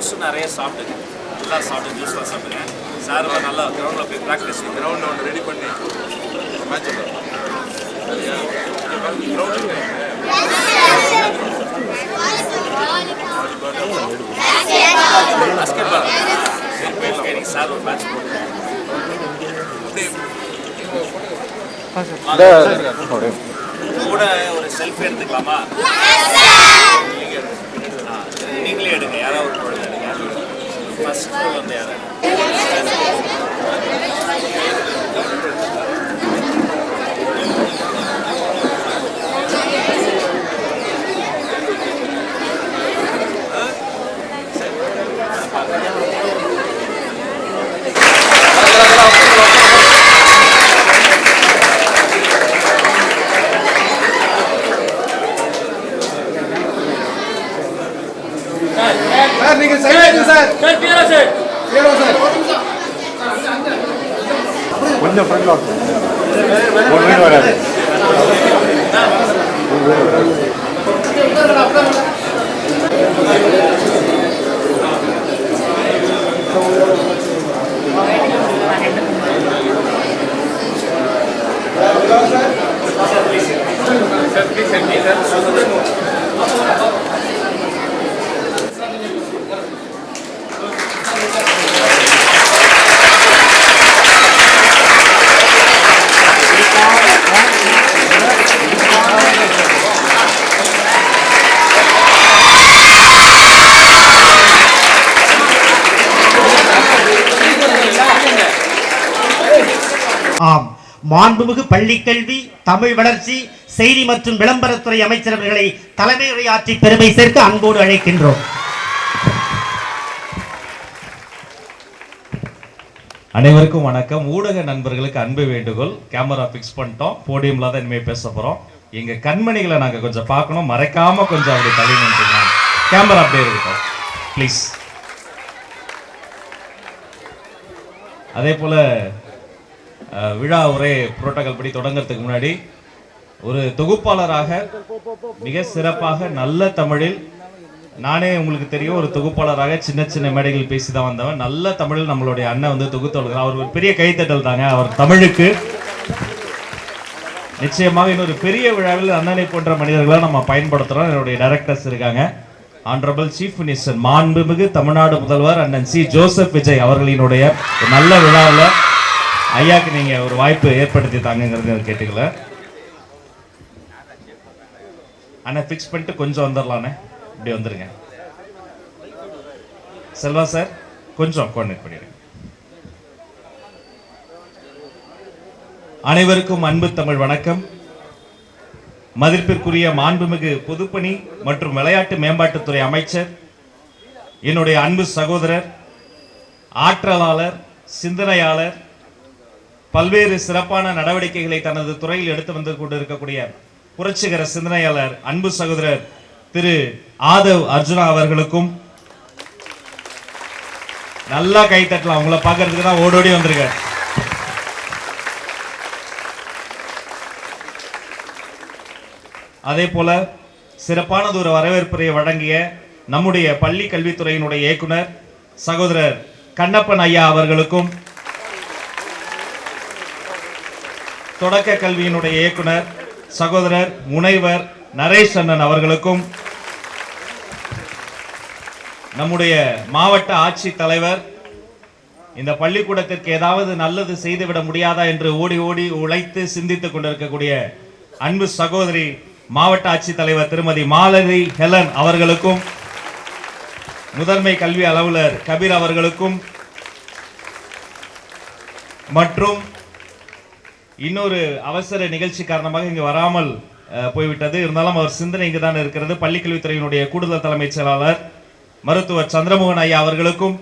ஜூஸும் நிறைய சாப்பிட்டுங்க, நல்லா சாப்பிட்டு ஜூஸ்லாம் சாப்பிடுங்க. சார் நல்லா கிரவுண்டில் போய் ப்ராக்டிஸ் கிரவுண்டில் ஒன்று ரெடி பண்ணி மேட்ச் பாஸ்கெட் பால் சரி சார் ஒரு மேட்ச் கூட ஒரு செல்ஃபி எடுத்துக்கலாமா? நீங்களே எடுங்க, யாராவது ஒரு குழந்தை எடுங்க. ஃபர்ஸ்ட் வந்து யாராவது சார் நீங்க சைடுங்க சார் சார் கிளியரா சார் கொஞ்சம் ஃப்ரண்ட்ல ஒரு வீடு வராது ஆம், மாண்புமிகு பள்ளிக்கல்வி, தமிழ் வளர்ச்சி, செய்தி மற்றும் விளம்பரத்துறை அமைச்சர் அவர்களை தலைமை உரையாற்றி பெருமை சேர்க்க அன்போடு அழைக்கின்றோம். அனைவருக்கும் வணக்கம். ஊடக நண்பர்களுக்கு அன்பு வேண்டுகோள். கேமரா பிக்ஸ் பண்ணிட்டோம், போடியம்ல தான் இனிமேல் பேச போறோம். எங்க கண்மணிகளை நாங்க கொஞ்சம் பார்க்கணும், மறைக்காம கொஞ்சம் அப்படி தள்ளி நின்றுங்க. கேமரா அப்படியே இருக்கட்டும் ப்ளீஸ். அதே போல விழா உரை புரோட்டோகால் படி தொடங்கிறதுக்கு முன்னாடி ஒரு தொகுப்பாளராக மிக சிறப்பாக நல்ல தமிழில், நானே உங்களுக்கு தெரியும் ஒரு தொகுப்பாளராக சின்ன சின்ன மேடைகள் பேசி தான் வந்தவன். நல்ல தமிழில் நம்மளுடைய அண்ணன் வந்து தொகுத்து வருகிறார். அவர் ஒரு பெரிய கைத்தட்டல் தாங்க அவர் தமிழுக்கு. நிச்சயமாக இன்னொரு பெரிய விழாவில் அண்ணனை போன்ற மனிதர்களை நம்ம பயன்படுத்துறோம். என்னுடைய டைரக்டர்ஸ் இருக்காங்க. ஆனரபிள் சீஃப் மினிஸ்டர் மாண்புமிகு தமிழ்நாடு முதல்வர் அண்ணன் சி ஜோசப் விஜய் அவர்களினுடைய நல்ல விழாவில் ஐயாக்கு நீங்க ஒரு வாய்ப்பு ஏற்படுத்தி தாங்கிறது கேட்டுக்கல. அண்ணா பிக்ஸ் பண்ணிட்டு கொஞ்சம் வந்துடலானே, இப்படி வந்துருங்க. செல்வா சார் கொஞ்சம் கோஆர்டினேட் பண்ணிடுங்க. அனைவருக்கும் அன்பு தமிழ் வணக்கம். மதிப்பிற்குரிய மாண்புமிகு பொதுப்பணி மற்றும் விளையாட்டு மேம்பாட்டுத்துறை அமைச்சர், என்னுடைய அன்பு சகோதரர், ஆற்றலாளர், சிந்தனையாளர், பல்வேறு சிறப்பான நடவடிக்கைகளை தனது துறையில் எடுத்து வந்து கொண்டிருக்கக்கூடிய புரட்சிகர சிந்தனையாளர் அன்பு சகோதரர் திரு ஆதவ் அர்ஜுனா அவர்களுக்கும் நல்லா கை தட்டலாம். உங்களை பார்க்கறதுக்கு தான் ஓடோடி வந்திருக்க. அதே போல சிறப்பானது ஒரு வரவேற்புரை வழங்கிய நம்முடைய பள்ளி கல்வித்துறையினுடைய இயக்குனர் சகோதரர் கண்ணப்பன் ஐயா அவர்களுக்கும், தொடக்க கல்வியினுடைய இயக்குனர் சகோதரர் முனைவர் நரேஷ் அண்ணன் அவர்களுக்கும், நம்முடைய மாவட்ட ஆட்சித் தலைவர், இந்த பள்ளிக்கூடத்திற்கு ஏதாவது நல்லது செய்துவிட முடியாதா என்று ஓடி ஓடி உழைத்து சிந்தித்துக் கொண்டிருக்கக்கூடிய அன்பு சகோதரி மாவட்ட ஆட்சித் தலைவர் திருமதி மாலதி ஹெலன் அவர்களுக்கும், முதன்மை கல்வி அலுவலர் கபீர் அவர்களுக்கும், மற்றும் இன்னொரு அவசர நிகழ்ச்சி காரணமாக இங்கு வராமல் போய்விட்டது, இருந்தாலும் அவர் சிந்தனை இங்கு தான் இருக்கிறது, பள்ளிக்கல்வித்துறையினுடைய கூடுதல் தலைமைச் செயலாளர் மருத்துவர் சந்திரமோகன் ஐயா அவர்களுக்கும்,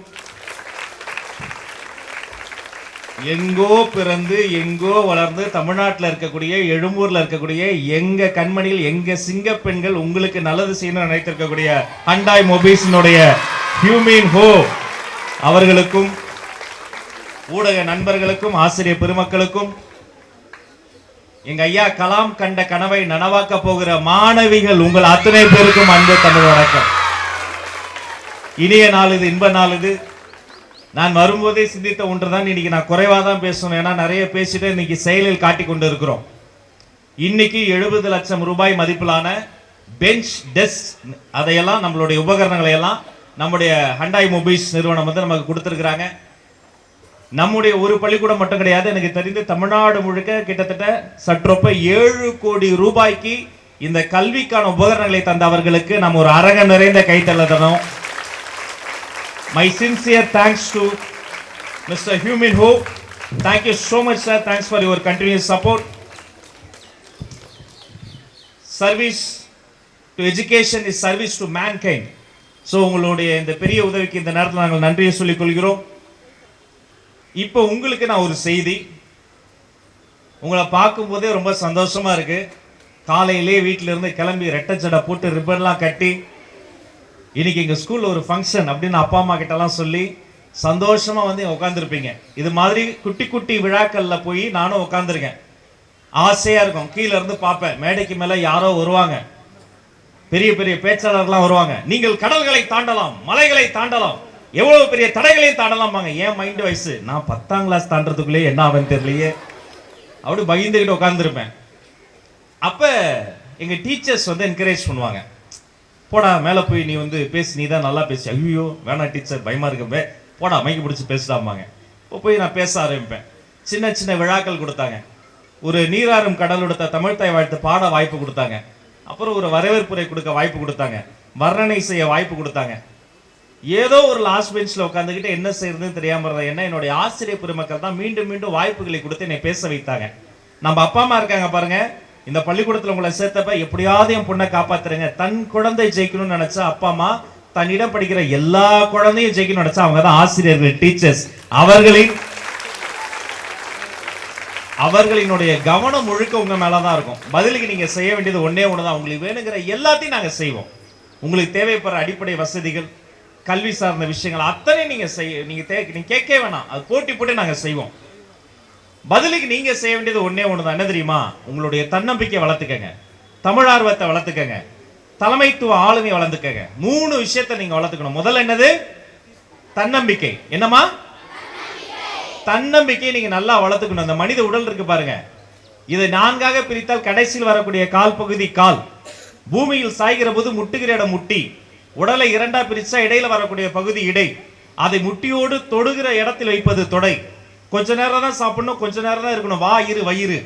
எங்கோ பிறந்து எங்கோ வளர்ந்து தமிழ்நாட்டில் இருக்கக்கூடிய எழும்பூர்ல இருக்கக்கூடிய எங்க கண்மணியில் எங்க சிங்க பெண்கள் உங்களுக்கு நல்லது செய்யணும்னு நினைத்திருக்கக்கூடிய ஹண்டாய் மொபைல்ஸினுடைய ஹியூமின் ஹோ அவர்களுக்கும், ஊடக நண்பர்களுக்கும், ஆசிரியர் பெருமக்களுக்கும், எங்க ஐயா கலாம் கண்ட கனவை நனவாக்க போகிற மாணவிகள் உங்கள் அத்தனை பேருக்கும் அன்பு தமிழ் வணக்கம். இனிய நாள் இது, இன்ப நாள் இது. நான் வரும்போதே சிந்தித்த ஒன்றுதான், இன்னைக்கு நான் குறைவாக தான் பேசணும், ஏன்னா நிறைய பேசிட்டு இன்னைக்கு செயலில் காட்டி கொண்டு இருக்கிறோம். இன்னைக்கு 70 லட்சம் ரூபாய் மதிப்பிலான பெஞ்ச், டெஸ்க், அதையெல்லாம் நம்மளுடைய உபகரணங்களை எல்லாம் நம்முடைய ஹண்டாய் மொபைல்ஸ் நிறுவனம் வந்து நமக்கு கொடுத்துருக்குறாங்க. நம்முடைய ஒரு பள்ளிக்கூடம் மட்டும் கிடையாது, எனக்கு தெரிந்து தமிழ்நாடு முழுக்க கிட்டத்தட்ட சற்றொப்ப 7 கோடி ரூபாய்க்கு இந்த கல்விக்கான உபகரணங்களை தந்த அவர்களுக்கு நம்ம ஒரு அரங்கம் நிறைந்த கைத்தள்ளணும். My sincere thanks to Mr. Hyu Min Ho. Thank you so much, sir. Thanks for your continuous support. Service to education is service to mankind. So உங்களுடைய இந்த பெரிய உதவிக்கு இந்த நேரத்தில் நாங்கள் நன்றியை சொல்லிக் கொள்கிறோம். இப்போ உங்களுக்கு நான் ஒரு செய்தி, உங்களை பார்க்கும்போதே ரொம்ப சந்தோஷமா இருக்கு. காலையிலே வீட்டில இருந்து கிளம்பி ரெட்டை ஜடை போட்டு ரிப்பன்லாம் கட்டி இன்னைக்கு எங்க ஸ்கூல்ல ஒரு ஃபங்க்ஷன் அப்படின்னு அப்பா அம்மா கிட்டலாம் சொல்லி சந்தோஷமா வந்து உட்காந்துருப்பீங்க. இது மாதிரி குட்டி குட்டி விழாக்கள்ல போய் நானும் உட்காந்துருக்கேன். ஆசையா இருக்கும், கீழே இருந்து பார்ப்பேன், மேடைக்கு மேல யாரோ வருவாங்க, பெரிய பெரிய பேச்சாளர்கள்லாம் வருவாங்க. நீங்கள் கடல்களை தாண்டலாம், மலைகளை தாண்டலாம், எவ்வளவு பெரிய தடைகளையும் தாண்டலாம். ஏன் மைண்ட் வயசு, நான் 10ஆம் கிளாஸ் தாண்டறதுக்குள்ளே என்ன ஆகுன்னு தெரியலையே, அப்படி பயந்துகிட்டு உட்காந்துருப்பேன். அப்ப எங்க டீச்சர்ஸ் வந்து என்கரேஜ் பண்ணுவாங்க, போடா மேலே போய் நீ வந்து பேசி, நீ தான் நல்லா பேசி. ஐயோ வேணாம் டீச்சர், பயமா இருக்குமே, போடா மைக்கு பிடிச்சி பேசிட்டாம்பாங்க. இப்போ போய் நான் பேச ஆரம்பிப்பேன். சின்ன சின்ன விழாக்கள் கொடுத்தாங்க, ஒரு நீராறும் கடல் கொடுத்த தமிழ் தாய் வாழ்த்து பாட வாய்ப்பு கொடுத்தாங்க, அப்புறம் ஒரு வரவேற்புரை கொடுக்க வாய்ப்பு கொடுத்தாங்க, வர்ணனை செய்ய வாய்ப்பு கொடுத்தாங்க. ஏதோ ஒரு லாஸ்ட் பெஞ்சில் உட்காந்துக்கிட்டு என்ன செய்யறதுன்னு தெரியாம இருந்தேன். என்ன என்னுடைய ஆசிரியர் பெருமக்கள் தான் மீண்டும் மீண்டும் வாய்ப்புகளை கொடுத்து என்னை பேச வைத்தாங்க. நம்ம அப்பா அம்மா இருக்காங்க பாருங்க, இந்த பள்ளிக்கூடத்தில் உங்களை சேர்த்தப்ப எப்படியாவது என் பொண்ணை காப்பாத்துறங்க, தன் குழந்தை ஜெயிக்கணும்னு நினைச்சா அப்பா அம்மா தன்னிடம் படிக்கிற எல்லா குழந்தையும் ஜெயிக்கணும்னு நினைச்சா அவங்க தான் ஆசிரியர்கள், டீச்சர்ஸ். அவர்களினுடைய கவனம் முழுக்க உங்க மேலதான் இருக்கும். பதிலுக்கு நீங்க செய்ய வேண்டியது ஒன்னே ஒண்ணுதான், உங்களுக்கு வேணுங்கிற எல்லாத்தையும் நாங்க செய்வோம். உங்களுக்கு தேவைப்படுற அடிப்படை வசதிகள், கல்வி சார்ந்த விஷயங்கள் அத்தனை நீங்க கேட்க வேணாம், அது போட்டி போட்டு நாங்க செய்வோம். பதிலுக்கு நீங்க செய்ய வேண்டியது ஒன்னே ஒண்ணுதான், என்ன தெரியுமா? உங்களுடைய தன்னம்பிக்கை வளர்த்துக்கங்க, தமிழார்வத்தை வளர்த்துக்கங்க, தலைமைத்துவ ஆளுமை வளர்த்துக்கங்க. 3 விஷயத்தை நீங்க வளர்த்துக்கணும். முதல்ல என்னது? தன்னம்பிக்கை. என்னமா? தன்னம்பிக்கையை நீங்க நல்லா வளர்த்துக்கணும். அந்த மனித உடல் இருக்கு பாருங்க, இதை 4ஆக பிரித்தால் கடைசியில் வரக்கூடிய கால் பகுதி கால், பூமியில் சாய்கிற போது முட்டுகிற இடம் முட்டி, உடலை 2ஆ பிரிச்சா இடையில வரக்கூடிய பகுதி இடை, அதை முட்டியோடு தொடுகிற இடத்தில் வைப்பது தொடை. கொஞ்ச நேரம் தான் சாப்பிடணும், கொஞ்ச நேரம் தான் இருக்கணும். வயிறு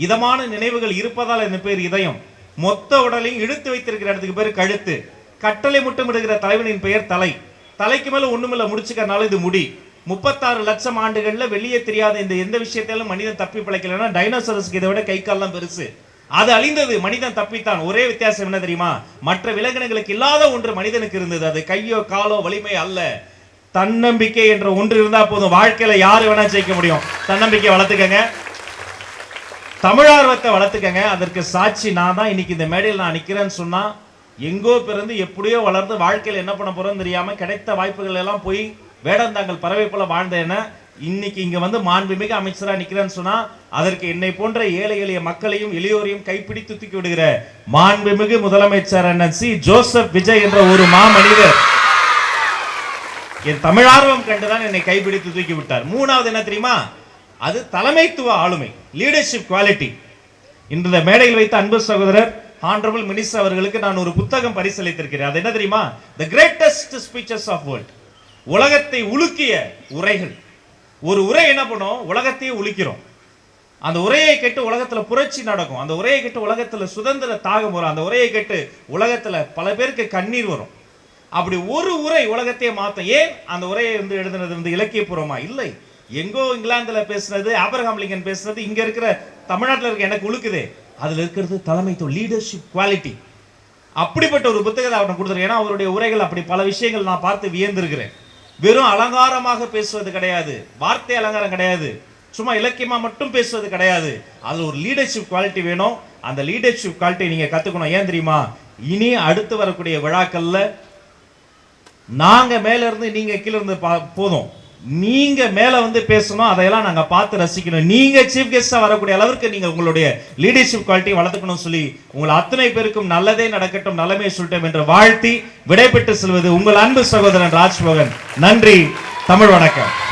இதமான நினைவுகள் இருப்பதால் என்ன பேர் இதயம். மொத்த உடலையும் இழுத்து வைத்திருக்கிற இடத்துக்கு பேர் கழுத்து. கட்டளை முட்டமிடுகிற தலைவனின் பெயர் தலை. தலைக்கு மேல ஒண்ணுமில்ல முடிச்சுக்கிறனால இது முடி. 36 லட்சம் ஆண்டுகள்ல வெளியே தெரியாத இந்த எந்த விஷயத்தாலும் மனிதன் தப்பி பிழைக்கலன்னா டைனோசரஸ்க்கு இதை விட கை கால்லாம் பெருசு, அது அழிந்தது, மனிதன் தப்பித்தான். ஒரே வித்தியாசம் என்ன தெரியுமா? மற்ற விலங்கினங்களுக்கு இல்லாத ஒன்று மனிதனுக்கு இருந்தது, அது கையோ காலோ வலிமை அல்ல, தன்னம்பிக்கை என்ற ஒன்று இருந்தா போதும். வாழ்க்கையில யாரு வேணா ஜெயிக்க முடியும். தன்னம்பிக்கை வளர்த்துக்கங்க, தமிழார்வத்தை வளர்த்துக்கங்க. அதற்கு சாட்சி நான் தான். இன்னைக்கு இந்த மேடையில் நான் நிக்கிறேன்னு சொன்னா, எங்கோ பிறந்து எப்படியோ வளர்ந்து வாழ்க்கையில் என்ன பண்ண போறோம்னு தெரியாம கிடைத்த வாய்ப்புகள் எல்லாம் போய் வேடந்தாங்கள் பறவை போல வாழ்ந்தேன்னா, இன்னைக்கு இங்க வந்து மாண்புமிகு அமைச்சரா நிக்கிறேன்னு சொன்னா, அதற்கு என்னை போன்ற ஏழை எளிய மக்களையும் எளியோரையும் கைப்பிடித்து தூக்கி விடுகிற மாண்புமிகு முதலமைச்சர் அண்ணன் சி ஜோசப் விஜய் என்ற ஒரு மாமனிதர் என் தமிழார்வம் கண்டுதான் என்னை கைப்பிடித்து தூக்கி விட்டார். 3வது என்ன தெரியுமா? அது தலைமைத்துவ ஆளுமை, லீடர்ஷிப் குவாலிட்டி. இன்று இந்த மேடையில் வைத்த அன்பு சகோதரர் ஹானரபிள் மினிஸ்டர் அவர்களுக்கு நான் ஒரு புத்தகம் பரிசளித்திருக்கிறேன். அது என்ன தெரியுமா? The greatest speeches of world. உலகத்தை உலுக்கிய உரைகள். ஒரு உரை என்ன பண்ணும்? உலகத்தையே உலுக்கிறோம். அந்த உரையை கேட்டு உலகத்துல புரட்சி நடக்கும். அந்த உரையை கேட்டு உலகத்துல சுதந்திர தாகம் வரும். அந்த உரையை கேட்டு உலகத்துல பல பேருக்கு கண்ணீர் வரும். அப்படி ஒரு உரை உலகத்தையே மாற்றும். ஏன் அந்த உரையை வந்து எழுதுனது வந்து இலக்கியபூர்வமா இல்லை, எங்கோ இங்கிலாந்துல பேசுனது, ஆபிரகாம் லிங்கன் பேசுனது இங்க இருக்கிற தமிழ்நாட்டில் இருக்க எனக்கு உழுக்குது. அதுல இருக்கிறது தலைமைத்துவம், லீடர்ஷிப் குவாலிட்டி. அப்படிப்பட்ட ஒரு புத்தகத்தை அவரை கொடுத்துருக்கேன். ஏன்னா அவருடைய உரைகள் அப்படி பல விஷயங்கள் நான் பார்த்து வியந்திருக்கிறேன். வெறும் அலங்காரமாக பேசுவது கிடையாது, வார்த்தை அலங்காரம் கிடையாது, சும்மா இலக்கியமா மட்டும் பேசுவது கிடையாது. அது ஒரு லீடர்ஷிப் குவாலிட்டி வேணும். அந்த லீடர்ஷிப் குவாலிட்டி நீங்க கத்துக்கணும். ஏன் தெரியுமா? இனி அடுத்து வரக்கூடிய விழாக்கள்ல நாங்க மேல இருந்து நீங்க கீழே இருந்து போதும், நீங்க மேல வந்து பேசணும், அதையெல்லாம் நாங்க பார்த்து ரசிக்கணும். நீங்க சீஃப் கெஸ்டா வரக்கூடிய அளவுக்கு நீங்க உங்களுடைய லீடர்ஷிப் குவாலிட்டி வளர்த்துக்கணும் சொல்லி உங்கள் அத்தனை பேருக்கும் நல்லதே நடக்கட்டும், நலமே சொல்லட்டும் என்று வாழ்த்தி விடைபெற்று செல்வது உங்கள் அன்பு சகோதரன் ராஜ்மோகன். நன்றி. தமிழ் வணக்கம்.